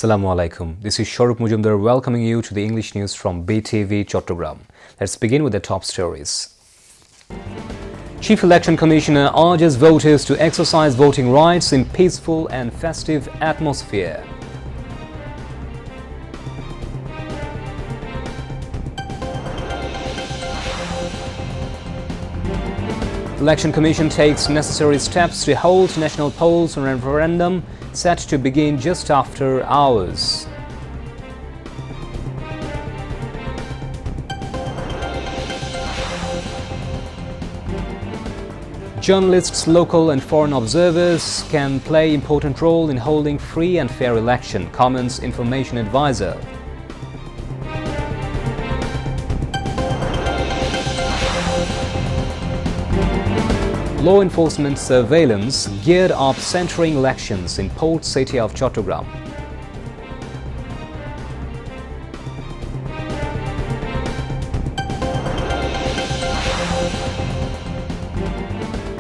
Assalamu alaikum. This is Shauruk Mujumdar welcoming you to the English news from Btv-Chattogram. Let's begin with the top stories. Chief Election Commissioner urges voters to exercise voting rights in peaceful and festive atmosphere. Election Commission takes necessary steps to hold national polls and referendum set to begin just after hours. Journalists, local and foreign observers can play important role in holding free and fair election, comments Information Advisor. Law enforcement surveillance geared up centering elections in port city of Chattogram.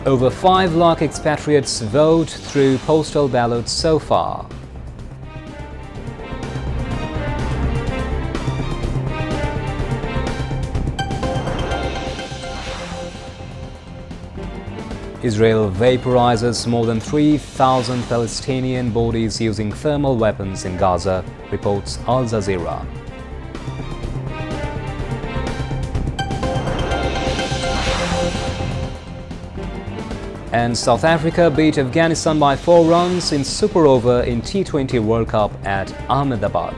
Over 5 lakh expatriates vote through postal ballots so far. Israel vaporizes more than 3,000 Palestinian bodies using thermal weapons in Gaza, reports Al Jazeera. And South Africa beat Afghanistan by 4 runs in Super Over in T20 World Cup at Ahmedabad.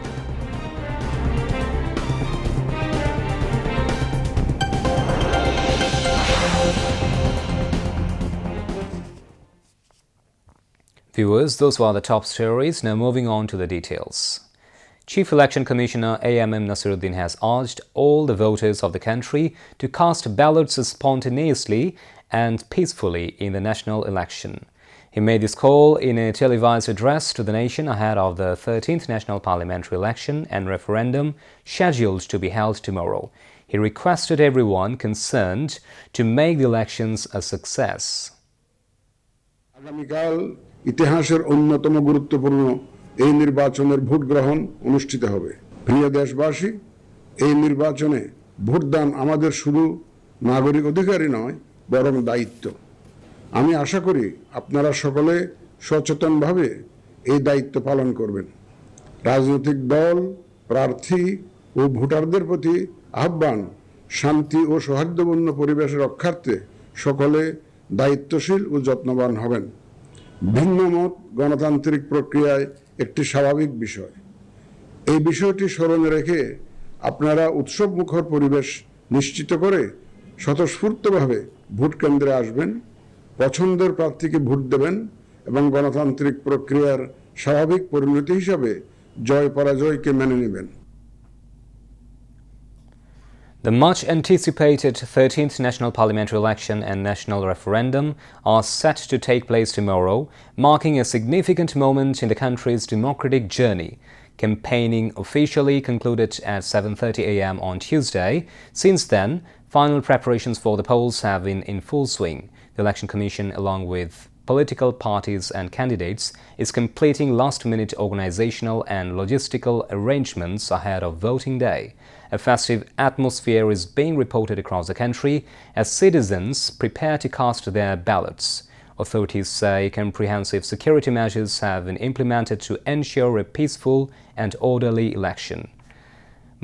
Viewers, those were the top stories. Now moving on to the details. Chief Election Commissioner A.M.M. Nasiruddin has urged all the voters of the country to cast ballots spontaneously and peacefully in the national election. He made this call in a televised address to the nation ahead of the 13th National Parliamentary Election and referendum scheduled to be held tomorrow. He requested everyone concerned to make the elections a success. ইতিহাসের অন্যতম গুরুত্বপূর্ণ এই নির্বাচনের vote গ্রহণ অনুষ্ঠিত হবে। প্রিয় দেশবাসী, এই নির্বাচনে ভোটদান আমাদের শুধু নাগরিক অধিকারই নয়, বরং দায়িত্ব। আমি আশা করি আপনারা সকলে সচেতনভাবে এই দায়িত্ব পালন করবেন। রাজনৈতিক দল, প্রার্থী ও ভোটারদের প্রতি আহ্বান, শান্তি ও সৌহার্দ্যপূর্ণ পরিবেশ রক্ষার্থে সকলে দায়িত্বশীল ও যত্নবান হবেন। ভিন্ন মত গণতান্ত্রিক প্রক্রিয়ায় একটি স্বাভাবিক বিষয়। এই বিষয়টি স্মরণে রেখে আপনারা উৎসবমুখর পরিবেশ নিশ্চিত করে স্বতঃস্ফূর্তভাবে ভোট কেন্দ্রে আসবেন, পছন্দের প্রার্থীকে ভোট দেবেন এবং গণতান্ত্রিক প্রক্রিয়ার স্বাভাবিক পরিণতি হিসাবে জয় পরাজয়কে মেনে নেবেন। The much-anticipated 13th National Parliamentary Election and National Referendum are set to take place tomorrow, marking a significant moment in the country's democratic journey. Campaigning officially concluded at 7:30 a.m. on Tuesday. Since then, final preparations for the polls have been in full swing. The Election Commission, along with political parties and candidates, is completing last-minute organizational and logistical arrangements ahead of voting day. A festive atmosphere is being reported across the country as citizens prepare to cast their ballots. Authorities say comprehensive security measures have been implemented to ensure a peaceful and orderly election.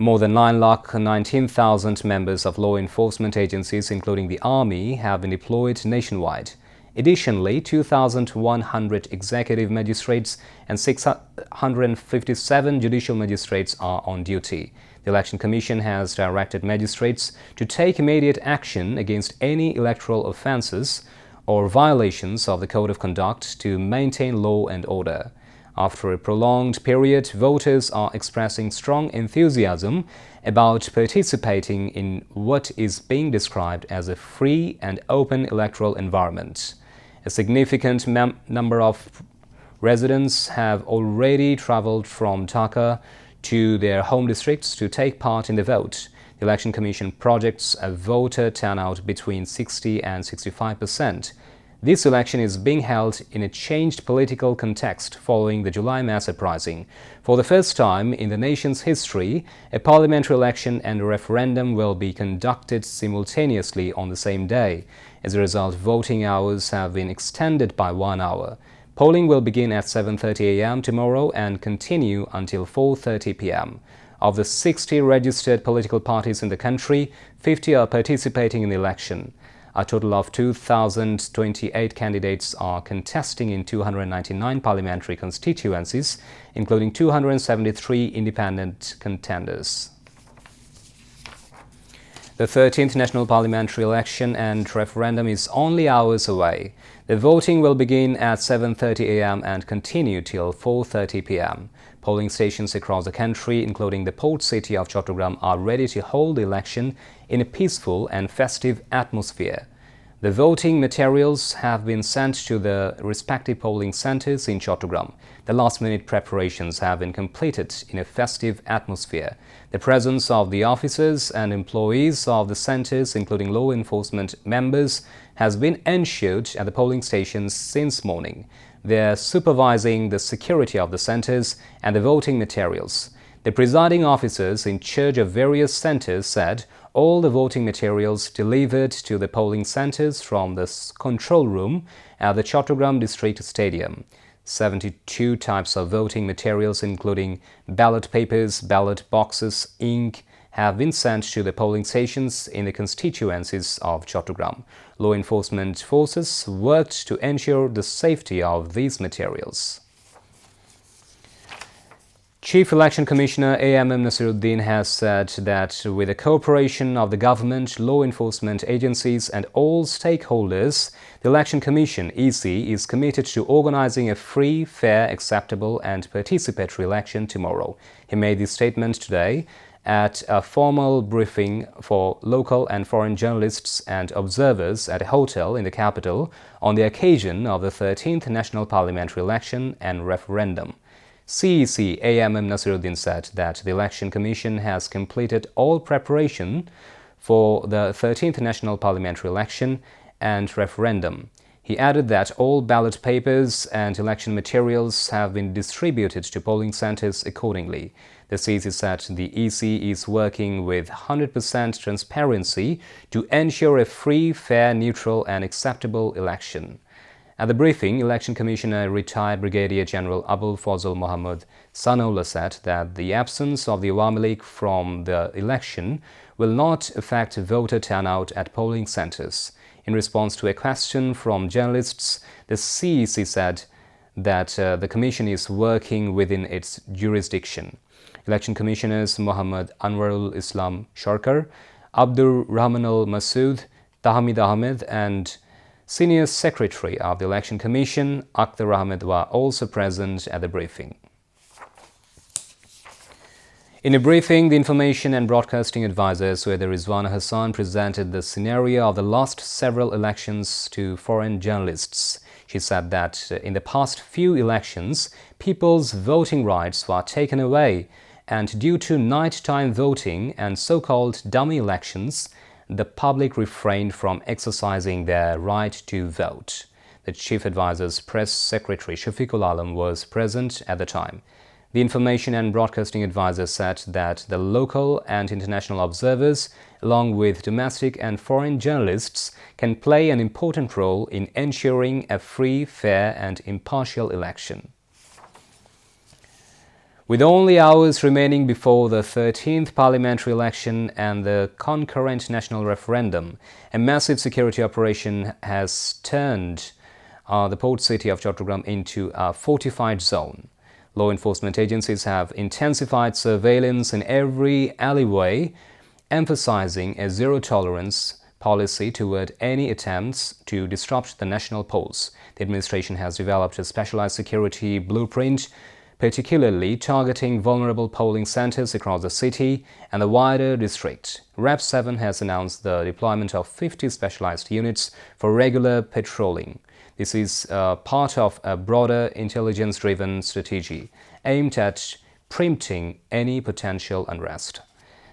More than 9,19,000 members of law enforcement agencies, including the Army, have been deployed nationwide. Additionally, 2,100 executive magistrates and 657 judicial magistrates are on duty. The Election Commission has directed magistrates to take immediate action against any electoral offences or violations of the Code of Conduct to maintain law and order. After a prolonged period, voters are expressing strong enthusiasm about participating in what is being described as a free and open electoral environment. A significant number of residents have already traveled from Dhaka to their home districts to take part in the vote. The Election Commission projects a voter turnout between 60 and 65%. This election is being held in a changed political context following the July mass uprising. For the first time in the nation's history, a parliamentary election and a referendum will be conducted simultaneously on the same day. As a result, voting hours have been extended by 1 hour. Polling will begin at 7:30 a.m. tomorrow and continue until 4:30 p.m. Of the 60 registered political parties in the country, 50 are participating in the election. A total of 2,028 candidates are contesting in 299 parliamentary constituencies, including 273 independent contenders. The 13th National Parliamentary Election and referendum is only hours away. The voting will begin at 7:30 a.m. and continue till 4:30 p.m. Polling stations across the country, including the port city of Chattogram, are ready to hold the election in a peaceful and festive atmosphere. The voting materials have been sent to the respective polling centers in Chattogram. The last-minute preparations have been completed in a festive atmosphere. The presence of the officers and employees of the centers, including law enforcement members, has been ensured at the polling stations since morning. They are supervising the security of the centers and the voting materials. The presiding officers in charge of various centers said all the voting materials delivered to the polling centers from the control room at the Chattogram District Stadium. 72 types of voting materials, including ballot papers, ballot boxes, ink, have been sent to the polling stations in the constituencies of Chattogram. Law enforcement forces worked to ensure the safety of these materials. Chief Election Commissioner A.M.M. Nasiruddin has said that with the cooperation of the government, law enforcement agencies and all stakeholders, the Election Commission (EC) is committed to organizing a free, fair, acceptable and participatory election tomorrow. He made this statement today at a formal briefing for local and foreign journalists and observers at a hotel in the capital on the occasion of the 13th National Parliamentary Election and referendum. CEC A.M.M. Nasiruddin said that the Election Commission has completed all preparation for the 13th National Parliamentary Election and referendum. He added that all ballot papers and election materials have been distributed to polling centers accordingly. The CEC said the EC is working with 100% transparency to ensure a free, fair, neutral and acceptable election. At the briefing, Election Commissioner retired Brigadier General Abul Fazl Mohammad Sanaullah said that the absence of the Awami League from the election will not affect voter turnout at polling centers. In response to a question from journalists, the CEC said that the Commission is working within its jurisdiction. Election Commissioners Muhammad Anwarul Islam Sharkar, Abdur Rahman Al Masood, Tahamid Ahmed and Senior Secretary of the Election Commission, Akhtar Ahmed, were also present at the briefing. In a briefing, the Information and Broadcasting Advisor Suhaida Rizwana Hassan presented the scenario of the last several elections to foreign journalists. She said that in the past few elections, people's voting rights were taken away, and due to nighttime voting and so-called dummy elections, the public refrained from exercising their right to vote. The Chief Advisor's Press Secretary Shafiqul Alam was present at the time. The Information and Broadcasting Advisor said that the local and international observers, along with domestic and foreign journalists, can play an important role in ensuring a free, fair and impartial election. With only hours remaining before the 13th parliamentary election and the concurrent national referendum, a massive security operation has turned the port city of Chattogram into a fortified zone. Law enforcement agencies have intensified surveillance in every alleyway, emphasizing a zero-tolerance policy toward any attempts to disrupt the national polls. The administration has developed a specialized security blueprint, particularly targeting vulnerable polling centers across the city and the wider district. RAP 7 has announced the deployment of 50 specialized units for regular patrolling. This is part of a broader intelligence-driven strategy aimed at preempting any potential unrest.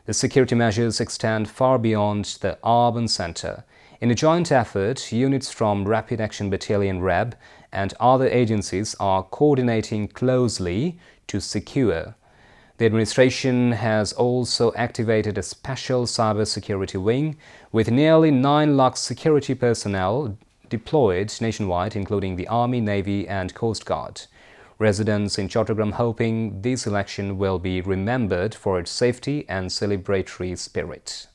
The security measures extend far beyond the urban center. In a joint effort, units from Rapid Action Battalion (RAB) and other agencies are coordinating closely to secure. The administration has also activated a special cybersecurity wing with nearly 9 lakh security personnel deployed nationwide, including the Army, Navy and Coast Guard. Residents in Chattogram hoping this election will be remembered for its safety and celebratory spirit.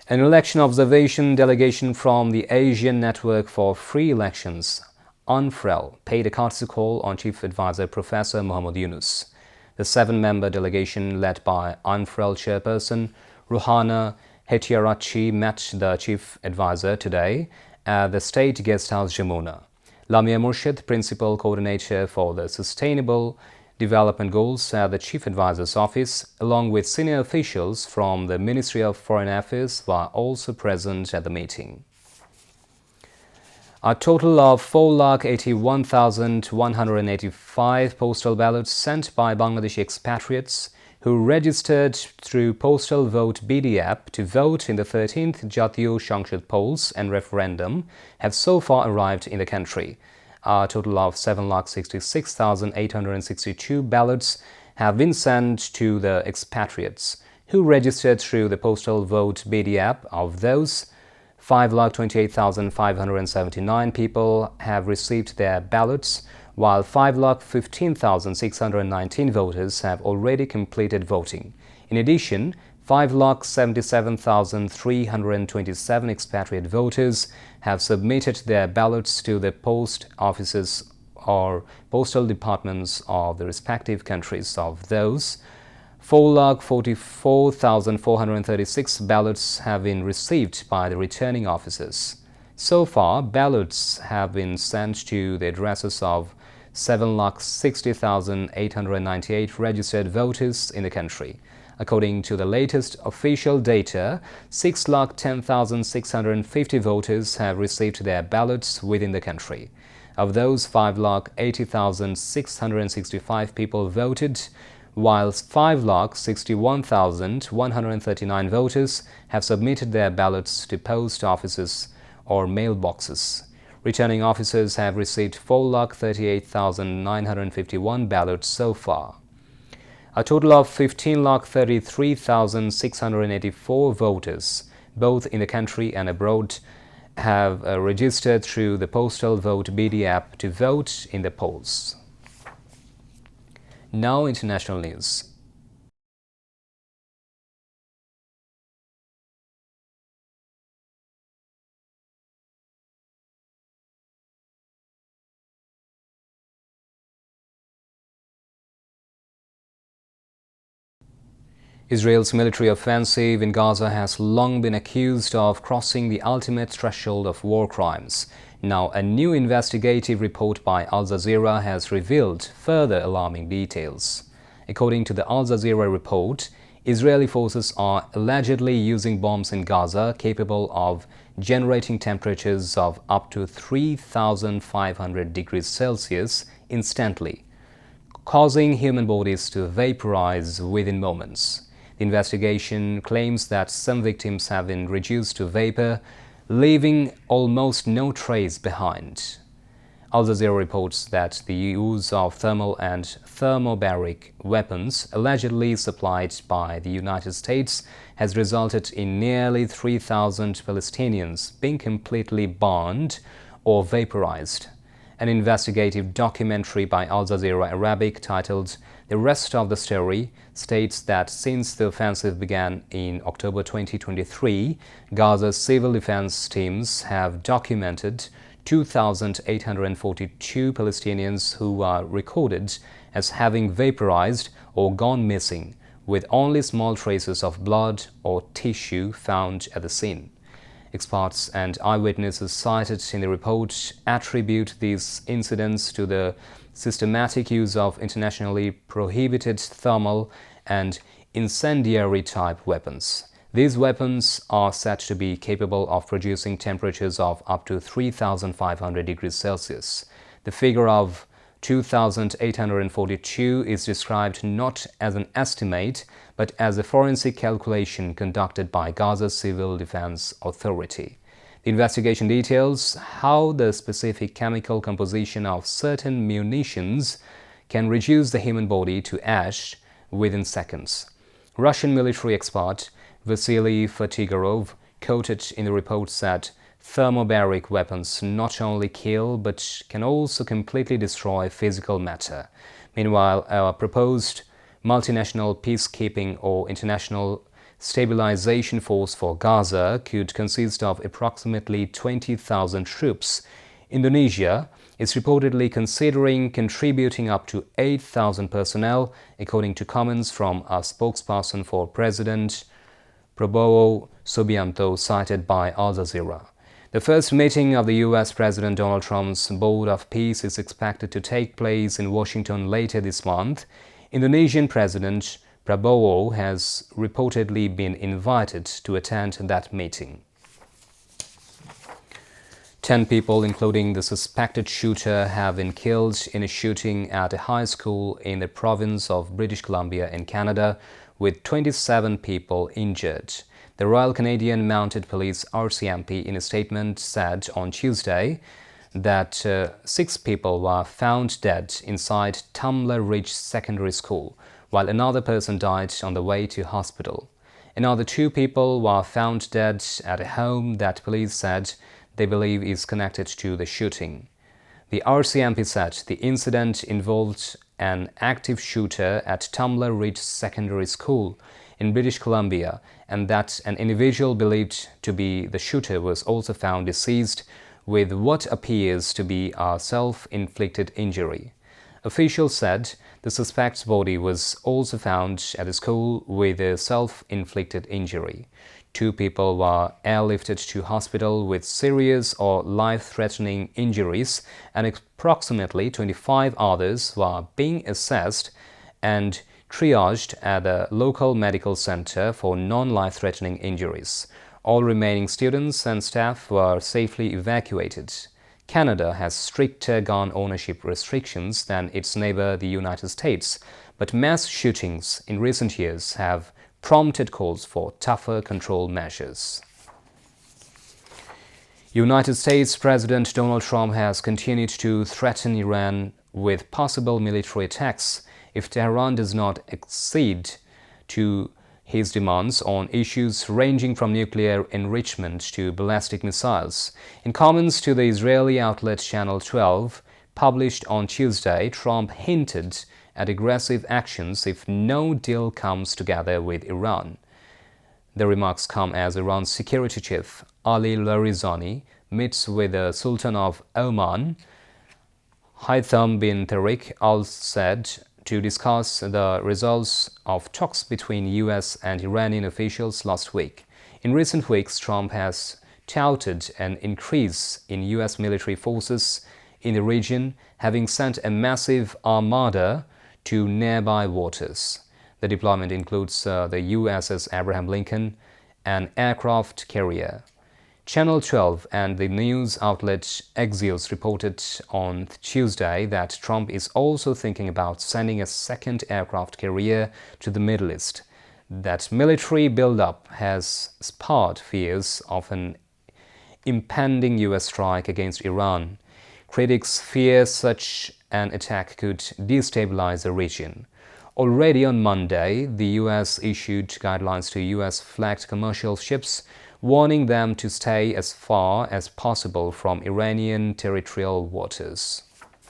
An election observation delegation from the Asian Network for Free Elections, UNFREL, paid a courtesy call on Chief Advisor Professor Muhammad Yunus. The 7-member delegation led by UNFREL chairperson Ruhana Hetiarachi met the Chief Advisor today at the State Guest House Jamuna. Lamia Murshid, Principal Coordinator for the Sustainable Development Goals at the Chief Advisor's Office, along with senior officials from the Ministry of Foreign Affairs, were also present at the meeting. A total of 481,185 postal ballots sent by Bangladeshi expatriates who registered through Postal Vote BD app to vote in the 13th Jatiyo Shongshad polls and referendum have so far arrived in the country. A total of 766,862 ballots have been sent to the expatriates who registered through the Postal Vote BD app. Of those, 528,579 people have received their ballots, while 5,15,619 voters have already completed voting. In addition, 5,77,327 expatriate voters have submitted their ballots to the post offices or postal departments of the respective countries. Of those, 4,44,436 ballots have been received by the returning officers. So far, ballots have been sent to the addresses of 7,60,898 registered voters in the country. According to the latest official data, 6,10,650 voters have received their ballots within the country. Of those, 5,80,665 people voted, while 5,61,139 voters have submitted their ballots to post offices or mailboxes. Returning officers have received 4,38,951 ballots so far. A total of 15,33,684 voters, both in the country and abroad, have registered through the Postal Vote BD app to vote in the polls. Now, international news. Israel's military offensive in Gaza has long been accused of crossing the ultimate threshold of war crimes. Now, a new investigative report by Al Jazeera has revealed further alarming details. According to the Al Jazeera report, Israeli forces are allegedly using bombs in Gaza capable of generating temperatures of up to 3,500 degrees Celsius instantly, causing human bodies to vaporize within moments. The investigation claims that some victims have been reduced to vapor, leaving almost no trace behind. Al Jazeera reports that the use of thermal and thermobaric weapons allegedly supplied by the United States has resulted in nearly 3,000 Palestinians being completely burned or vaporized. An investigative documentary by Al Jazeera Arabic titled "The Rest of the Story" states that since the offensive began in October 2023, Gaza's civil defense teams have documented 2,842 Palestinians who are recorded as having vaporized or gone missing, with only small traces of blood or tissue found at the scene. Experts and eyewitnesses cited in the report attribute these incidents to the systematic use of internationally prohibited thermal and incendiary-type weapons. These weapons are said to be capable of producing temperatures of up to 3,500 degrees Celsius. The figure of 2,842 is described not as an estimate, but as a forensic calculation conducted by Gaza Civil Defense Authority. The investigation details how the specific chemical composition of certain munitions can reduce the human body to ash within seconds. Russian military expert Vasily Fatigarov, quoted in the report, said thermobaric weapons not only kill but can also completely destroy physical matter. Meanwhile, our proposed multinational peacekeeping or international stabilization force for Gaza could consist of approximately 20,000 troops. Indonesia is reportedly considering contributing up to 8,000 personnel, according to comments from a spokesperson for President Prabowo Subianto cited by Al Jazeera. The first meeting of the U.S. President Donald Trump's Board of Peace is expected to take place in Washington later this month. Indonesian President Prabowo has reportedly been invited to attend that meeting. 10 people, including the suspected shooter, have been killed in a shooting at a high school in the province of British Columbia in Canada, with 27 people injured. The Royal Canadian Mounted Police RCMP in a statement said on Tuesday that 6 people were found dead inside Tumbler Ridge Secondary School, while another person died on the way to hospital. Another 2 people were found dead at a home that police said they believe is connected to the shooting. The RCMP said the incident involved an active shooter at Tumbler Ridge Secondary School in British Columbia, and that an individual believed to be the shooter was also found deceased with what appears to be a self-inflicted injury. Officials said the suspect's body was also found at the school with a self-inflicted injury. 2 people were airlifted to hospital with serious or life-threatening injuries, and approximately 25 others were being assessed and triaged at the local medical center for non-life-threatening injuries. All remaining students and staff were safely evacuated. Canada has stricter gun ownership restrictions than its neighbor, the United States, but mass shootings in recent years have prompted calls for tougher control measures. United States President Donald Trump has continued to threaten Iran with possible military attacks if Tehran does not accede to his demands on issues ranging from nuclear enrichment to ballistic missiles. In comments to the Israeli outlet Channel 12, published on Tuesday, Trump hinted at aggressive actions if no deal comes together with Iran. The remarks come as Iran's security chief Ali Larizani meets with the Sultan of Oman, Haytham bin Tariq Al Said, to discuss the results of talks between U.S. and Iranian officials last week. In recent weeks, Trump has touted an increase in U.S. military forces in the region, having sent a massive armada to nearby waters. The deployment includes the USS Abraham Lincoln, an aircraft carrier. Channel 12 and the news outlet Axios reported on Tuesday that Trump is also thinking about sending a second aircraft carrier to the Middle East. That military buildup has sparked fears of an impending U.S. strike against Iran. Critics fear such an attack could destabilize the region. Already on Monday, the U.S. issued guidelines to U.S.-flagged commercial ships, warning them to stay as far as possible from Iranian territorial waters.